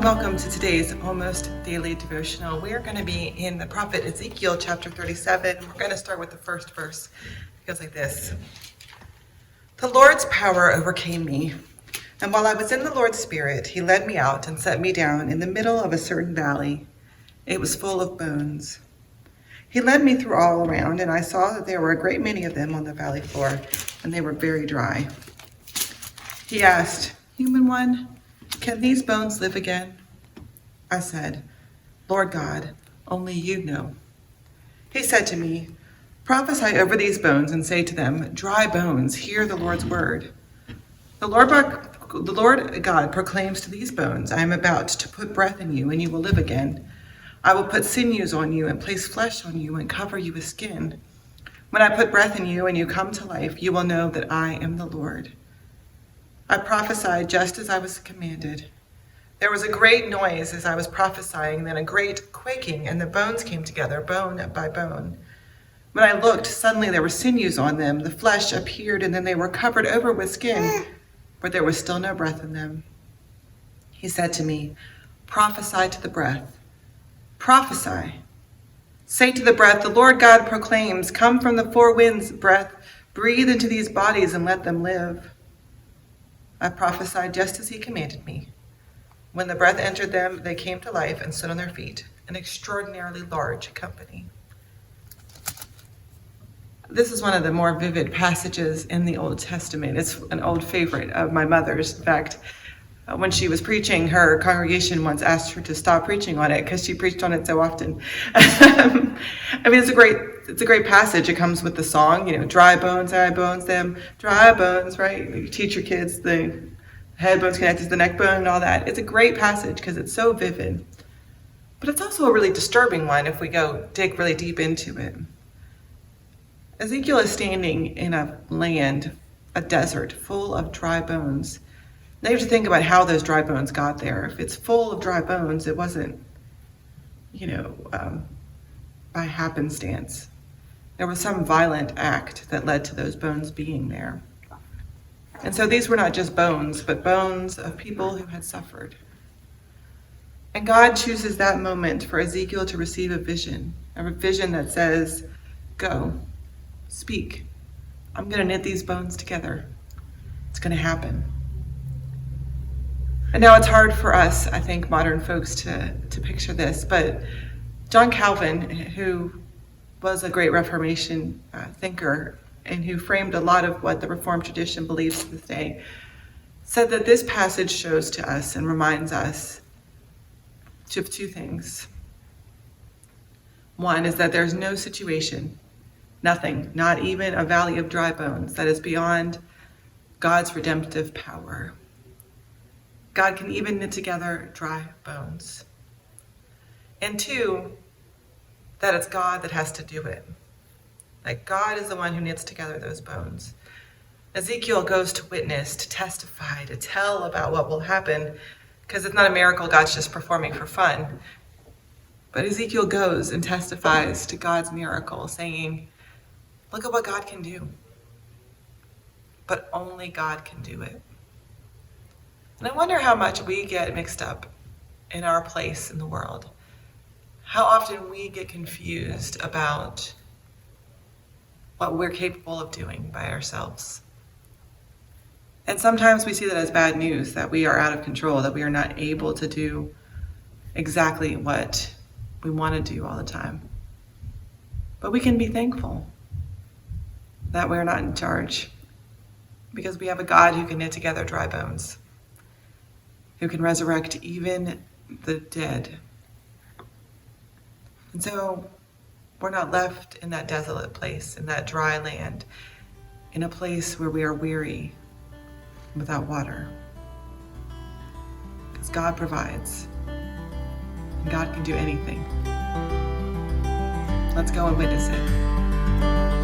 and welcome to today's almost daily devotional. We are going to be in the prophet Ezekiel chapter 37. We're going to start with the first verse. It goes like this. The Lord's power overcame me, and while I was in the Lord's Spirit, he led me out and set me down in the middle of a certain valley. It was full of bones. He led me through all around, and I saw that there were a great many of them on the valley floor, and they were very dry. He asked, "Human one, can these bones live again?" I said, "Lord God, only you know." He said to me, "Prophesy over these bones and say to them, 'Dry bones, hear the Lord's word.' The Lord God proclaims to these bones, 'I am about to put breath in you, and you will live again. I will put sinews on you and place flesh on you and cover you with skin. When I put breath in you and you come to life, you will know that I am the Lord.' I prophesied just as I was commanded. There was a great noise as I was prophesying, then a great quaking, and the bones came together, bone by bone. When I looked, suddenly there were sinews on them. The flesh appeared, and then they were covered over with skin, but there was still no breath in them. He said to me, 'Prophesy to the breath. Prophesy. Say to the breath, the Lord God proclaims, come from the four winds, breath, breathe into these bodies and let them live.' I prophesied just as he commanded me. When the breath entered them, they came to life and stood on their feet, an extraordinarily large company." This is one of the more vivid passages in the Old Testament. It's an old favorite of my mother's. In fact, when she was preaching, her congregation once asked her to stop preaching on it because she preached on it so often. It's a great passage. It comes with the song, dry bones, them dry bones, right? You teach your kids the head bones connected to the neck bone and all that. It's a great passage because it's so vivid. But it's also a really disturbing one if we dig really deep into it. Ezekiel is standing in a land, a desert, full of dry bones. Now you have to think about how those dry bones got there. If it's full of dry bones, it wasn't, by happenstance. There was some violent act that led to those bones being there. And so these were not just bones, but bones of people who had suffered. And God chooses that moment for Ezekiel to receive a vision that says, "Go, speak. I'm going to knit these bones together. It's going to happen." And now it's hard for us, I think, modern folks to picture this, but John Calvin, who was a great Reformation thinker and who framed a lot of what the Reformed tradition believes to this day, said that this passage shows to us and reminds us of two things. One is that there's no situation, nothing, not even a valley of dry bones, that is beyond God's redemptive power. God can even knit together dry bones. And two, that it's God that has to do it. Like God is the one who knits together those bones. Ezekiel goes to witness, to testify, to tell about what will happen, because it's not a miracle God's just performing for fun. But Ezekiel goes and testifies to God's miracle, saying, "Look at what God can do." But only God can do it. And I wonder how much we get mixed up in our place in the world. How often we get confused about what we're capable of doing by ourselves. And sometimes we see that as bad news, that we are out of control, that we are not able to do exactly what we want to do all the time. But we can be thankful that we're not in charge, because we have a God who can knit together dry bones, who can resurrect even the dead. And so we're not left in that desolate place, in that dry land, in a place where we are weary, without water. Because God provides, and God can do anything. Let's go and witness it.